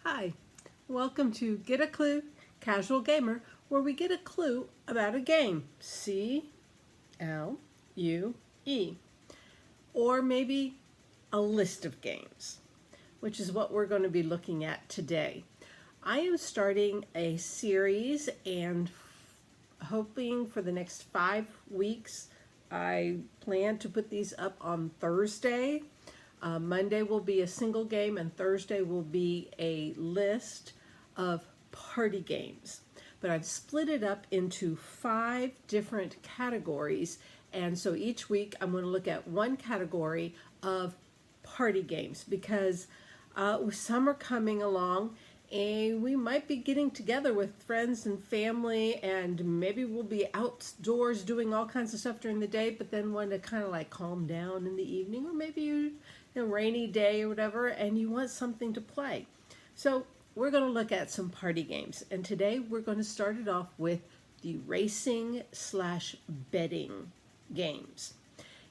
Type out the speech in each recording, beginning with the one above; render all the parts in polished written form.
Hi, welcome to Get a Clue, Casual Gamer, where we get a clue about a game. C-L-U-E. Or maybe a list of games, which is what we're going to be looking at today. I am starting a series and hoping for the next 5 weeks. I plan to put these up on Thursday. Monday will be a single game and Thursday will be a list of party games. But I've split it up into 5 different categories, and so each week I'm going to look at one category of party games because summer coming along and we might be getting together with friends and family, and maybe we'll be outdoors doing all kinds of stuff during the day, but then want to kind of like calm down in the evening, or maybe a rainy day or whatever, and you want something to play. So we're going to look at some party games, and today we're going to start it off with the racing/betting games.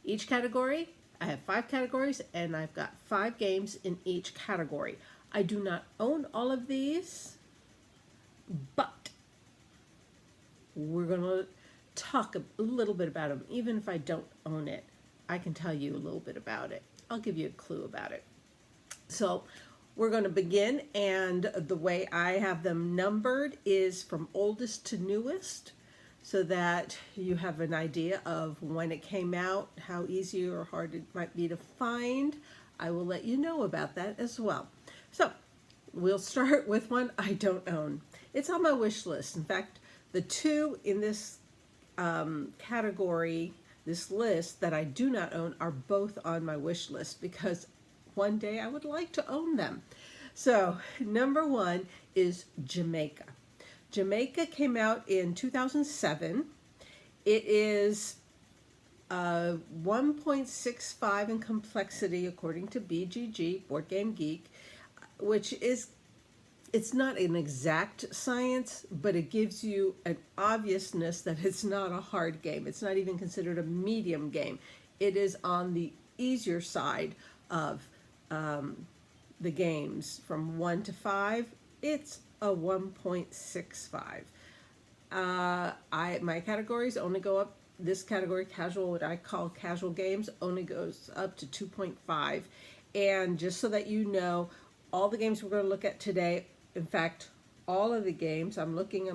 Each category, I have 5 categories, and I've got 5 games in each category. I do not own all of these, but we're going to talk a little bit about them. Even if I don't own it, I can tell you a little bit about it. I'll give you a clue about it. So we're going to begin, and the way I have them numbered is from oldest to newest, so that you have an idea of when it came out, how easy or hard it might be to find. I will let you know about that as well. So we'll start with one I don't own. It's on my wish list. In fact, the 2 in this category, this list that I do not own, are both on my wish list because one day I would like to own them. So number 1 is Jamaica. Jamaica came out in 2007. It is 1.65 in complexity according to BGG, Board Game Geek, which is, it's not an exact science, but it gives you an obviousness that it's not a hard game. It's not even considered a medium game. It is on the easier side of the games. From 1 to 5, it's a 1.65. My categories only go up. This category, casual, what I call casual games, only goes up to 2.5. And just so that you know, all the games we're going to look at today, in fact, all of the games, I'm looking,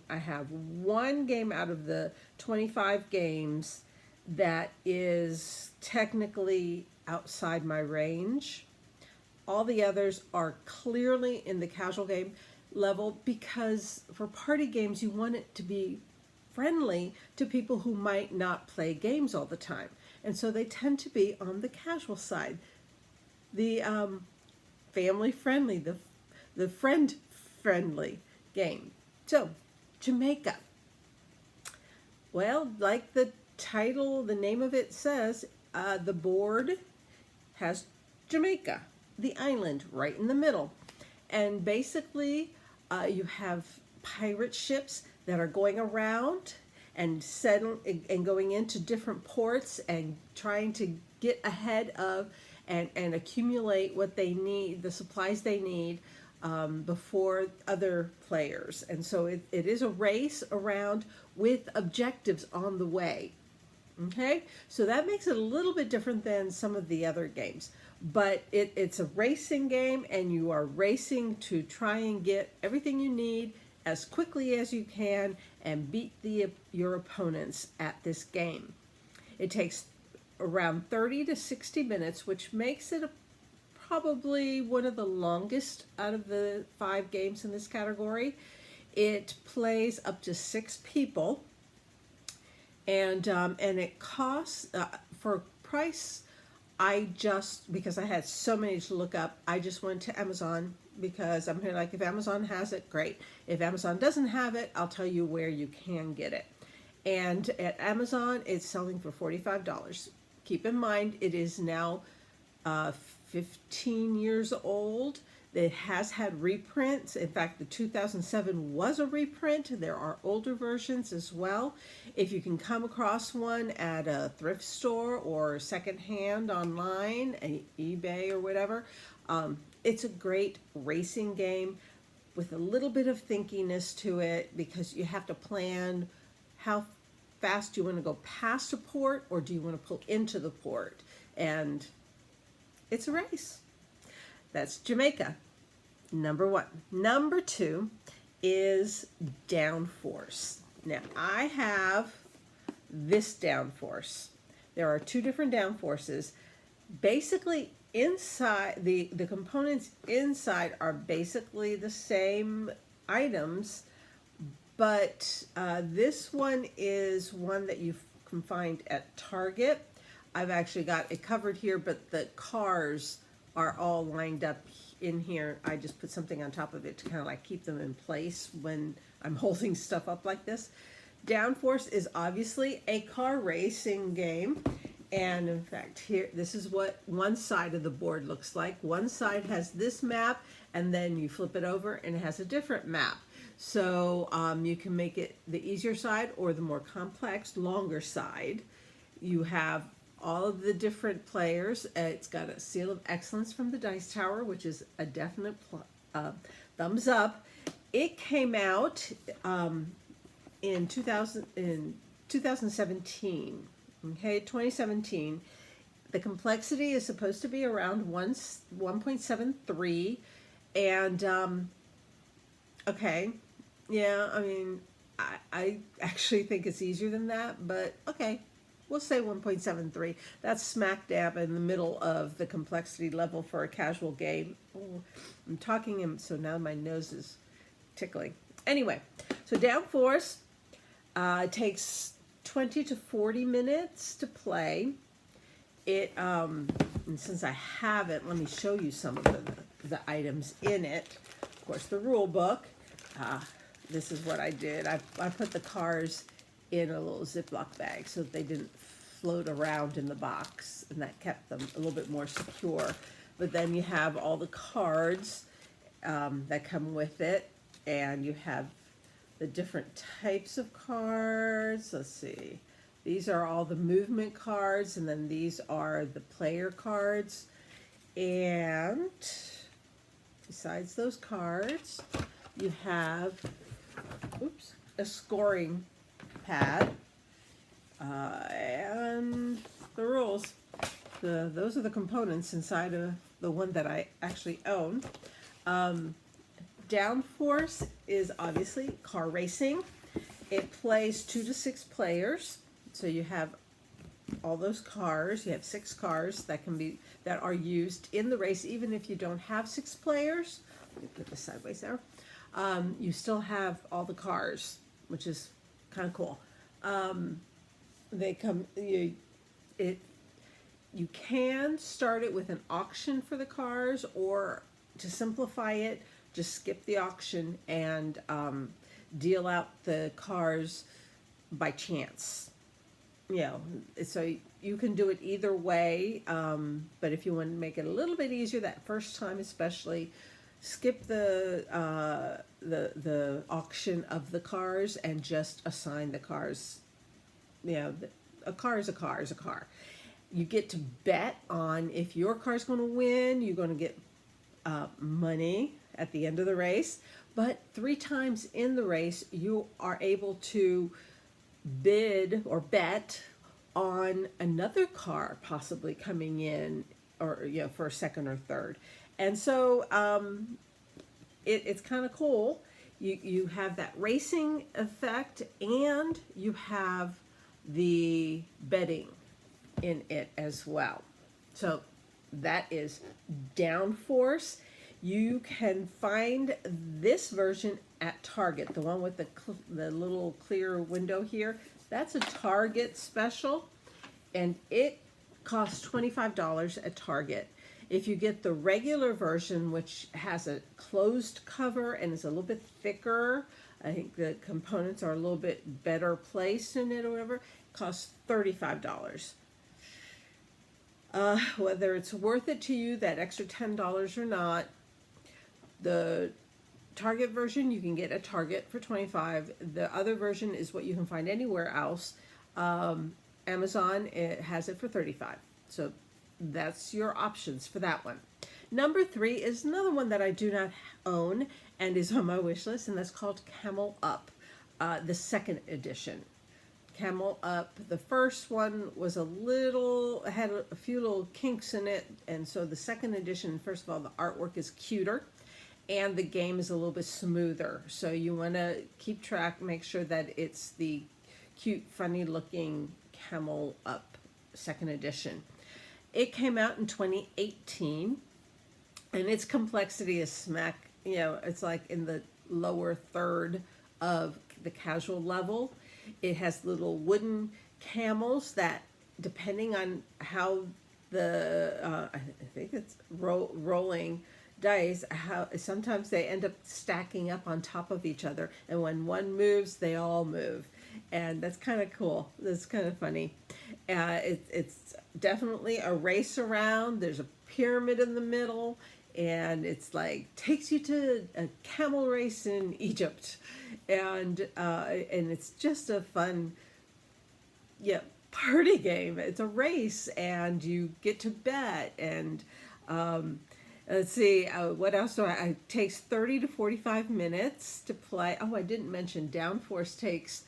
I have 1 game out of the 25 games that is technically outside my range. All the others are clearly in the casual game level, because for party games, you want it to be friendly to people who might not play games all the time. And so they tend to be on the casual side. The family friendly, the friend friendly game. So, Jamaica. Well, like the title, the name of it says, the board has Jamaica, the island, right in the middle. And basically, you have pirate ships that are going around and going into different ports and trying to get ahead of and accumulate what they need, the supplies they need, before other players. And so it is a race around with objectives on the way. Okay, so that makes it a little bit different than some of the other games. But it's a racing game, and you are racing to try and get everything you need as quickly as you can and beat your opponents at this game. It takes around 30 to 60 minutes, which makes it probably one of the longest out of the 5 games in this category. It plays up to 6 people, and it costs, for price, because I had so many to look up, I just went to Amazon, because I'm here like, if Amazon has it, great. If Amazon doesn't have it, I'll tell you where you can get it. And at Amazon, it's selling for $45. Keep in mind, it is now 15 years old. It has had reprints. In fact, the 2007 was a reprint. There are older versions as well. If you can come across one at a thrift store or secondhand online, eBay or whatever, it's a great racing game with a little bit of thinkiness to it, because you have to plan how fast you want to go past a port, or do you want to pull into the port, and it's a race. That's Jamaica, number one. Number two is Downforce. Now I have this Downforce. There are two different Downforces. Basically, inside the components inside are basically the same items, but this one is one that you can find at Target. I've actually got it covered here, but the cars are all lined up in here. I just put something on top of it to kind of like keep them in place when I'm holding stuff up like this. Downforce is obviously a car racing game. And in fact, here, this is what one side of the board looks like. One side has this map, and then you flip it over and it has a different map. So you can make it the easier side or the more complex, longer side. You have all of the different players. It's got a seal of excellence from the Dice Tower, which is a definite thumbs up. It came out in 2017. Okay, 2017. The complexity is supposed to be around 1.73, and okay, yeah, I mean, I actually think it's easier than that, but okay, we'll say 1.73. That's smack dab in the middle of the complexity level for a casual game. Oh, I'm talking, so now my nose is tickling. Anyway, so Downforce takes 20 to 40 minutes to play. It and since I have it, let me show you some of the items in it. Of course, the rule book. This is what I did. I put the cars in a little Ziploc bag so that they didn't float around in the box, and that kept them a little bit more secure. But then you have all the cards that come with it, and you have the different types of cards. Let's see. These are all the movement cards, and then these are the player cards. And besides those cards, you have, a scoring pad, and the rules. Those are the components inside of the one that I actually own. Downforce is obviously car racing. It plays 2 to 6 players. So you have all those cars. You have 6 cars that are used in the race, even if you don't have 6 players. Let me put this sideways there. You still have all the cars, which is kind of cool. They come. You can start it with an auction for the cars, or to simplify it, just skip the auction and deal out the cars by chance. You know, so you can do it either way, but if you want to make it a little bit easier that first time especially, skip the auction of the cars and just assign the cars. You know, a car is a car is a car. You get to bet on if your car's going to win. You're going to get money at the end of the race, but 3 times in the race you are able to bid or bet on another car possibly coming in, or for a second or third. And so it's kind of cool. You have that racing effect, and you have the betting in it as well. So that is Downforce. You can find this version at Target, the one with the little clear window here. That's a Target special, and it costs $25 at Target. If you get the regular version, which has a closed cover and is a little bit thicker, I think the components are a little bit better placed in it or whatever, it costs $35. Whether it's worth it to you, that extra $10 or not, the Target version you can get at Target for $25. The other version is what you can find anywhere else. Amazon, it has it for $35. So that's your options for that one. Number 3 is another one that I do not own and is on my wish list, and that's called Camel Up, the second edition. Camel Up. The first one was had a few little kinks in it, and so the second edition, first of all, the artwork is cuter, and the game is a little bit smoother. So you want to keep track, make sure that it's the cute, funny-looking Camel Up second edition. It came out in 2018, and its complexity is it's like in the lower third of the casual level. It has little wooden camels that, depending on how I think it's rolling dice, how sometimes they end up stacking up on top of each other, and when one moves, they all move, and that's kind of cool. That's kind of funny. It's definitely a race around. There's a pyramid in the middle, and it's like takes you to a camel race in Egypt, and it's just a fun, party game. It's a race, and you get to bet. And let's see, what else do it takes 30 to 45 minutes to play. Oh, I didn't mention Downforce takes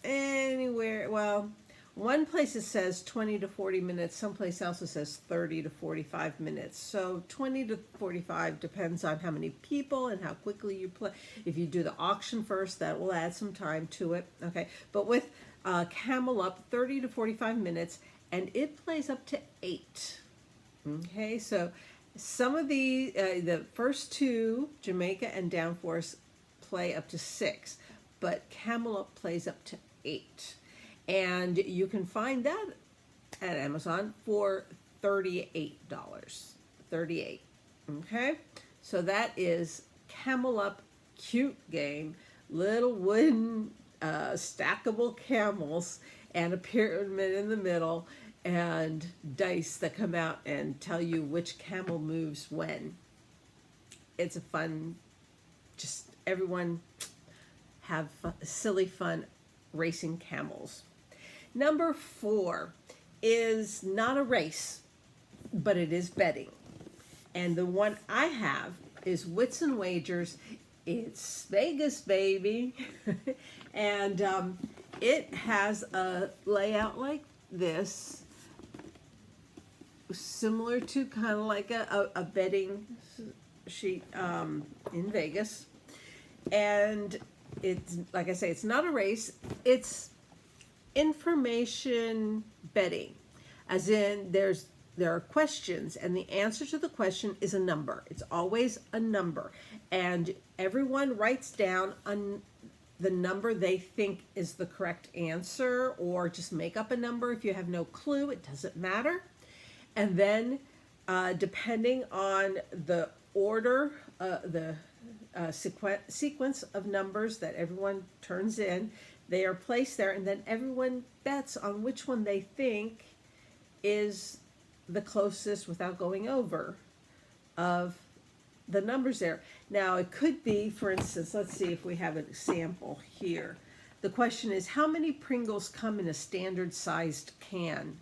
anywhere. Well, one place it says 20 to 40 minutes. Someplace else it says 30 to 45 minutes. So 20 to 45 depends on how many people and how quickly you play. If you do the auction first, that will add some time to it. Okay, but with Camel Up, 30 to 45 minutes, and it plays up to 8. Okay, so some of the first two, Jamaica and Downforce, play up to 6, but Camel Up plays up to 8. And you can find that at Amazon for $38. $38. Okay? So that is Camel Up, cute game. Little wooden stackable camels and a pyramid in the middle, and dice that come out and tell you which camel moves when. It's a fun, just everyone have silly fun racing camels. Number 4 is not a race, but it is betting. And the one I have is Wits and Wagers. It's Vegas, baby. And it has a layout like this, similar to kind of like a betting sheet in Vegas. And it's, like I say, it's not a race. It's information betting, as in there are questions, and the answer to the question is a number. It's always a number, and everyone writes down the number they think is the correct answer, or just make up a number. If you have no clue, it doesn't matter. And then depending on the order, the sequence of numbers that everyone turns in, they are placed there, and then everyone bets on which one they think is the closest, without going over, of the numbers there. Now, it could be, for instance, let's see if we have an example here. The question is, how many Pringles come in a standard-sized can?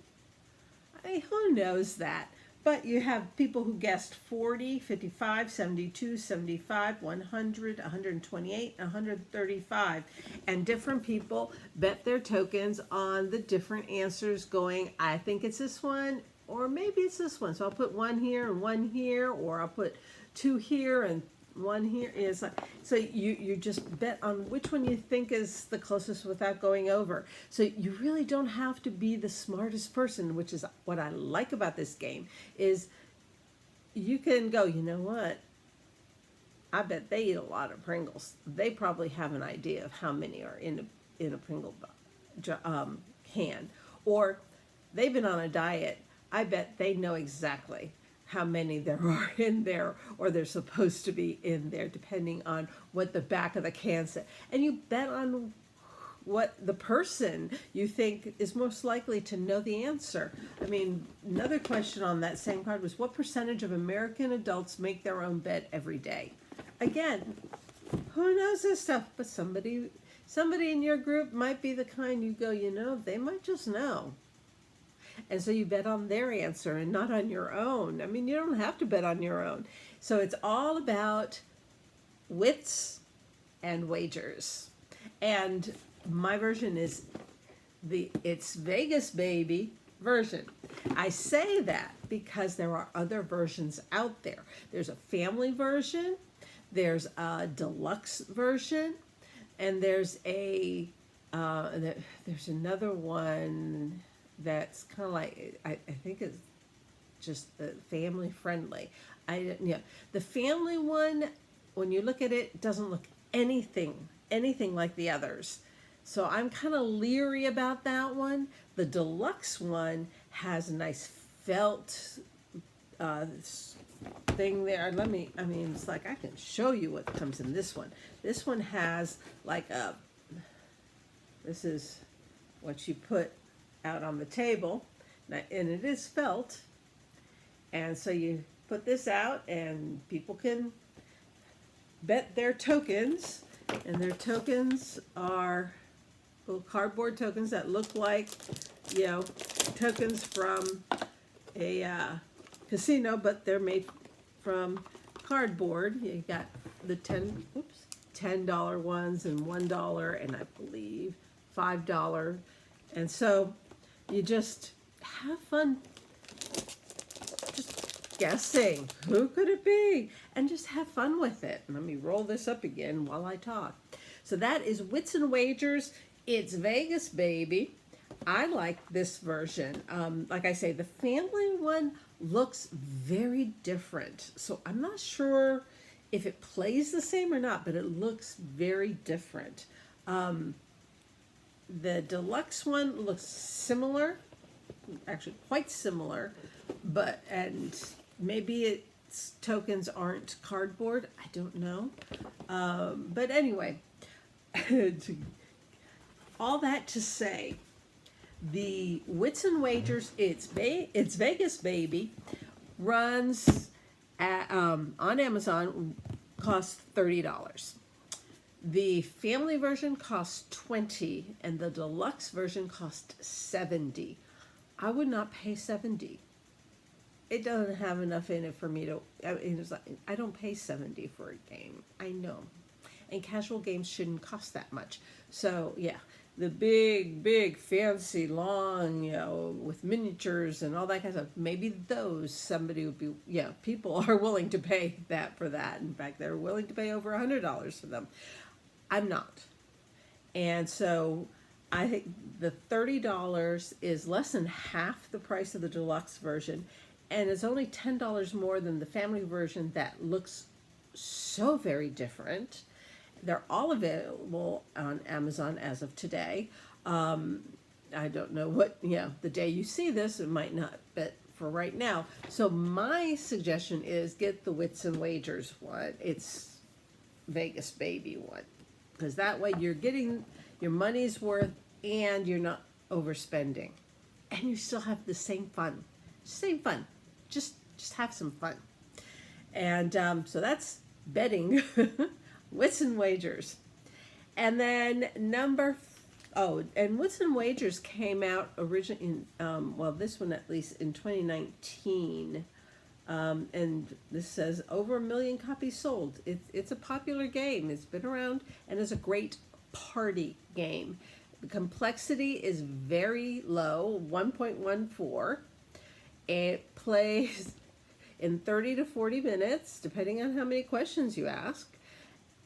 Who knows that? But you have people who guessed 40, 55, 72, 75, 100, 128, 135. And different people bet their tokens on the different answers, going, I think it's this one, or maybe it's this one. So I'll put 1 here and 1 here, or I'll put 2 here and 1 here. It's like, so you just bet on which one you think is the closest without going over. So you really don't have to be the smartest person, which is what I like about this game, is you can go, you know what? I bet they eat a lot of Pringles. They probably have an idea of how many are in a Pringle can. Or they've been on a diet. I bet they know exactly how many there are in there, or they're supposed to be in there, depending on what the back of the can said. And you bet on what the person you think is most likely to know the answer. I mean, another question on that same card was, what percentage of American adults make their own bed every day? Again, who knows this stuff? But somebody in your group might be the kind you go, you know, they might just know. And so you bet on their answer and not on your own. I mean, you don't have to bet on your own. So it's all about wits and wagers. And my version is it's Vegas baby version. I say that because there are other versions out there. There's a family version, there's a deluxe version, and there's another one that's kind of like I think it's just family friendly. The family one, when you look at it, doesn't look anything like the others. So I'm kind of leery about that one. The deluxe one has a nice felt thing there. It's like I can show you what comes in this one. This one has like this is what you put out on the table, and it is felt. And so you put this out and people can bet their tokens, and their tokens are little cardboard tokens that look like, tokens from a casino, but they're made from cardboard. You got the $10 ones and $1 and I believe $5. And so you just have fun just guessing who could it be and just have fun with it. Let me roll this up again while I talk. So that is Wits and Wagers. It's Vegas baby. I like this version. Like I say, the family one looks very different. So I'm not sure if it plays the same or not, but it looks very different. The deluxe one looks similar, actually quite similar, and maybe its tokens aren't cardboard. I don't know. But anyway, all that to say, the Wits and Wagers, it's Vegas baby, runs on Amazon, costs $30. The family version costs $20, and the deluxe version costs $70. I would not pay $70. It doesn't have enough in it for me to. I don't pay $70 for a game. I know, and casual games shouldn't cost that much. So yeah, the big fancy long, with miniatures and all that kind of stuff. Maybe those somebody would be. Yeah, people are willing to pay that for that. In fact, they're willing to pay over $100 for them. I'm not, and so I think the $30 is less than half the price of the deluxe version, and it's only $10 more than the family version that looks so very different. They're all available on Amazon as of today. I don't know what, the day you see this, it might not, but for right now. So my suggestion is get the Wits and Wagers one. It's Vegas baby one. Because that way you're getting your money's worth and you're not overspending. And you still have the same fun. Same fun. Just have some fun. And so that's betting. Wits and Wagers. And then and Wits and Wagers came out originally in, this one at least in 2019. And this says over 1 million copies sold. It's a popular game. It's been around and is a great party game. The complexity is very low, 1.14. It plays in 30 to 40 minutes, depending on how many questions you ask.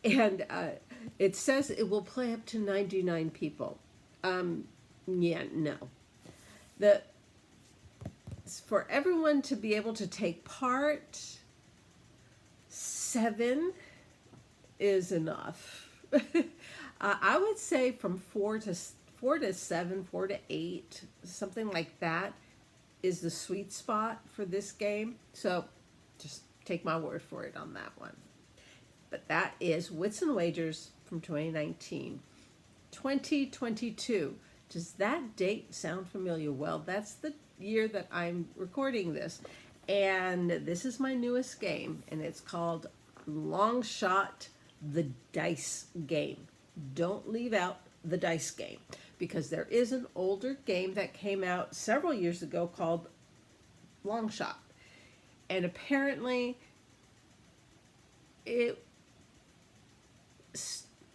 And it says it will play up to 99 people. No. For everyone to be able to take part, 7 is enough. I would say from 4 to 7, 4 to 8, something like that is the sweet spot for this game. So just take my word for it on that one. But that is Wits and Wagers from 2019. 2022. Does that date sound familiar? Well, that's the year that I'm recording this. And this is my newest game, and it's called Long Shot, the Dice Game. Don't leave out the dice game, because there is an older game that came out several years ago called Long Shot. And apparently it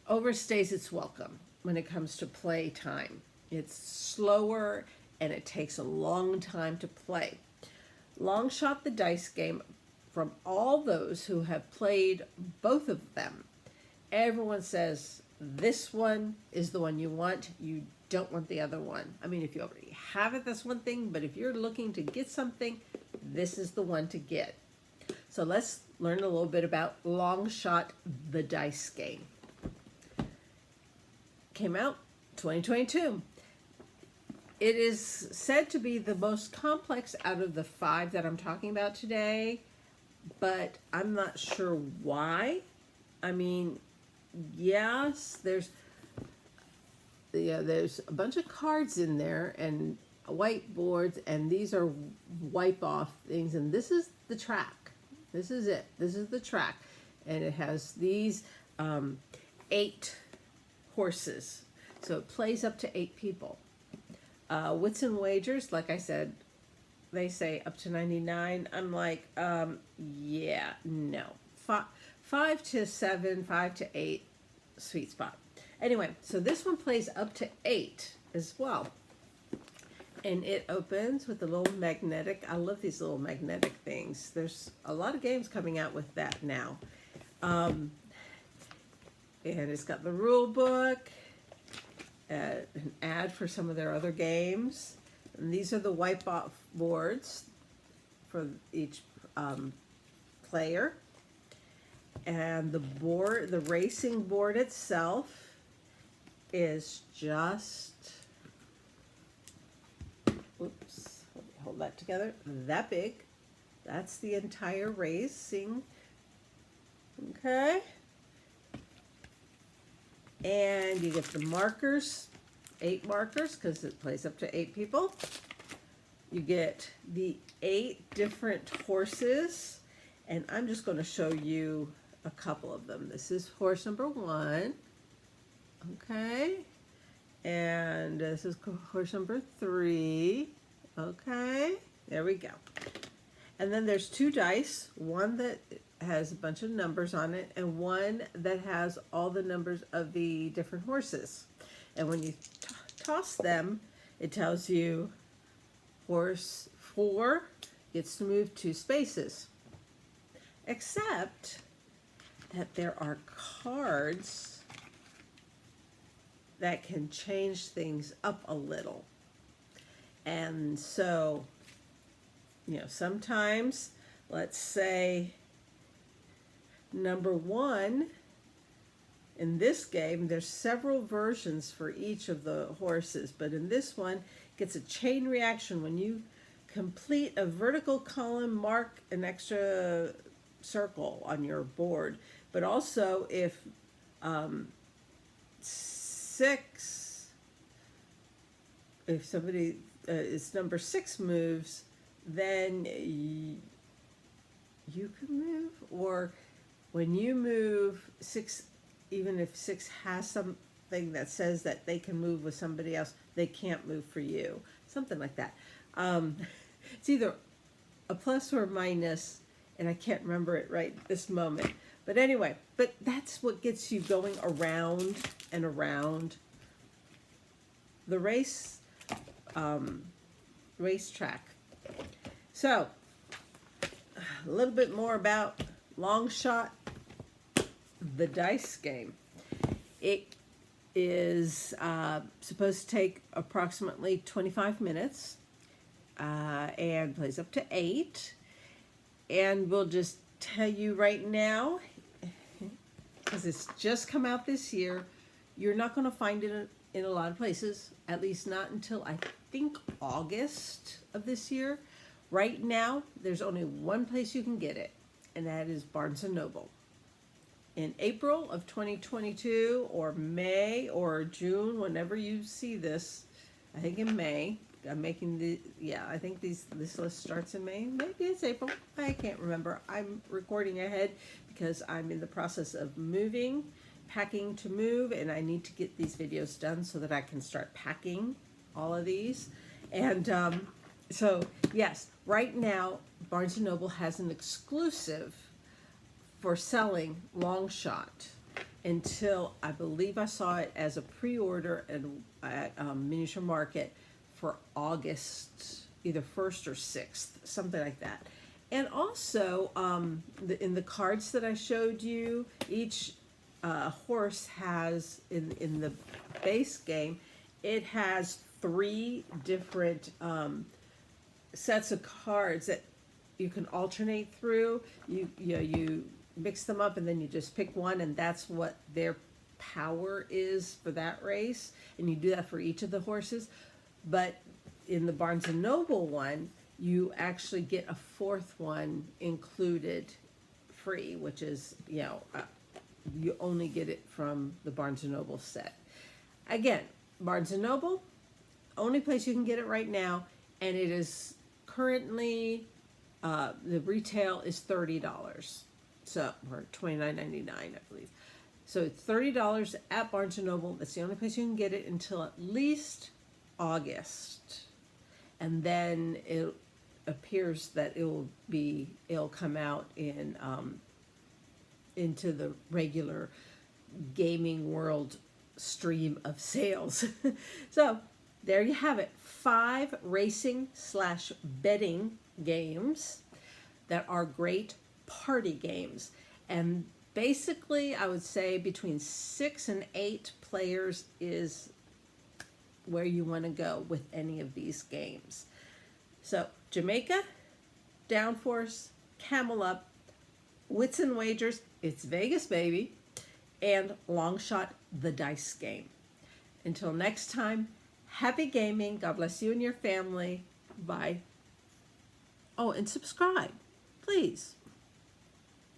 overstays its welcome when it comes to play time. It's slower and it takes a long time to play. Long Shot, the dice game, from all those who have played both of them, everyone says this one is the one you want. You don't want the other one. I mean, if you already have it, that's one thing, but if you're looking to get something, this is the one to get. So let's learn a little bit about Long Shot, the dice game. Came out 2022. It is said to be the most complex out of the 5 that I'm talking about today, but I'm not sure why. I mean, yes, there's a bunch of cards in there and whiteboards, and these are wipe off things, and this is the track. This is it. This is the track, and it has these 8 horses, so it plays up to 8 people. Wits and wagers, like I said, they say up to 99. I'm like, yeah, no. 5 to 7, 5 to 8, sweet spot. Anyway, so this one plays up to 8 as well. And it opens with a little magnetic. I love these little magnetic things. There's a lot of games coming out with that now. And it's got the rule book, an ad for some of their other games. And these are the wipe-off boards for each player. And the board, the racing board itself is just, oops, let me hold that together, that big. That's the entire racing, okay? And you get the markers, 8 markers, because it plays up to 8 people. You get the 8 different horses, and I'm just going to show you a couple of them. This is horse number 1, okay? And this is horse number 3, okay? There we go. And then there's 2 dice, one that has a bunch of numbers on it, and one that has all the numbers of the different horses. And when you toss them, it tells you horse 4 gets to move 2 spaces. Except that there are cards that can change things up a little. And so, you know, sometimes, let's say, number 1, in this game, there's several versions for each of the horses, but in this one, it gets a chain reaction. When you complete a vertical column, mark an extra circle on your board. But also, if 6, if somebody is number 6 moves, then you can move, or when you move 6, even if 6 has something that says that they can move with somebody else, they can't move for you. Something like that. It's either a plus or a minus, and I can't remember it right this moment. But anyway, but that's what gets you going around and around the racetrack. So, a little bit more about Long Shot, the dice game. It is supposed to take approximately 25 minutes and plays up to 8. And we'll just tell you right now, because it's just come out this year, you're not going to find it in a lot of places, at least not until I think August of this year. Right now, there's only one place you can get it, and that is Barnes & Noble. In April of 2022, or May or June, whenever you see this, I think in May, I'm making I think this list starts in May. Maybe it's April. I can't remember. I'm recording ahead because I'm in the process of moving packing to move, and I need to get these videos done so that I can start packing all of these. And so, yes, right now, Barnes & Noble has an exclusive for selling Long Shot until, I believe I saw it as a pre-order at Miniature Market for August, either 1st or 6th, something like that. And also, in the cards that I showed you, each horse has, in the base game, it has 3 different sets of cards that you can alternate through. You mix them up and then you just pick one, and that's what their power is for that race. And you do that for each of the horses. But in the Barnes & Noble one, you actually get a 4th one included free, which is, you only get it from the Barnes & Noble set. Again, Barnes & Noble, only place you can get it right now, and it is currently, the retail is $30. So, or $29.99, I believe. So it's $30 at Barnes & Noble. That's the only place you can get it until at least August. And then it appears that it'll come out in into the regular gaming world stream of sales. So there you have it. 5 racing/betting games that are great party games. And basically, I would say between 6 and 8 players is where you want to go with any of these games. So Jamaica, Downforce, Camel Up, Wits and Wagers, It's Vegas Baby, and Long Shot, the dice game. Until next time, happy gaming. God bless you and your family. Bye. Oh, and subscribe, please.